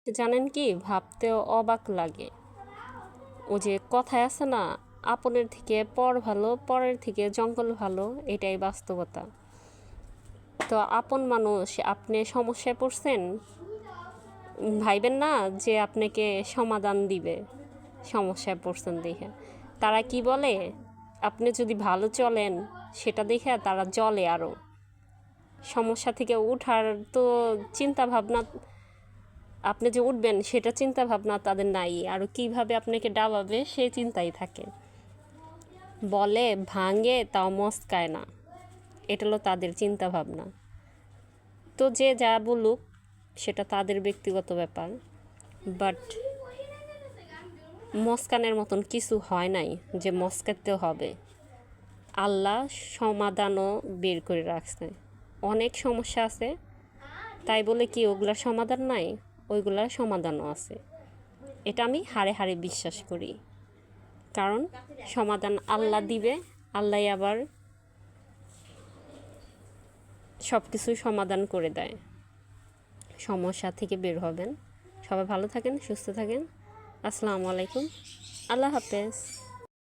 জানেন কি, ভাবতেও অবাক লাগে। ও যে কথায় আছে না, আপনের থেকে পর ভালো, পরের থেকে জঙ্গল ভালো, এটাই বাস্তবতা। তো আপন মানুষ, আপনি সমস্যায় পড়ছেন, ভাইবেন না যে আপনাকে সমাধান দিবে সমস্যায় পড়ছেন দেখে। তারা কি বলে, আপনি যদি ভালো চলেন সেটা দেখে তারা জ্বলে আরও। সমস্যা থেকে উঠার তো চিন্তা ভাবনা, আপনি যে উঠবেন সেটা চিন্তা ভাবনা তাদের নাই, আর কিভাবে আপনাকে ডাবাবে সেই চিন্তাই থাকে। বলে ভাঙে তাও মস্কায় না, এটা হলো তাদের চিন্তা ভাবনা। তো যে যা বলুক সেটা তাদের ব্যক্তিগত ব্যাপার, বাট মস্কানের মতন কিছু হয় নাই যে মস্কাতে হবে। আল্লাহ সমাধানও বের করে রাখছে। অনেক সমস্যা আছে, তাই বলে কি ওগুলার সমাধান নাই? ওইগুলার সমাধানও আছে। এটা আমি হাড়ে হাড়ে বিশ্বাস করি, কারণ সমাধান আল্লাহ দিবে। আল্লাহ আবার সব কিছুই সমাধান করে দেয়। সমস্যা থেকে বের হবেন। সবাই ভালো থাকেন, সুস্থ থাকেন। আসসালামু আলাইকুম, আল্লাহ হাফেজ।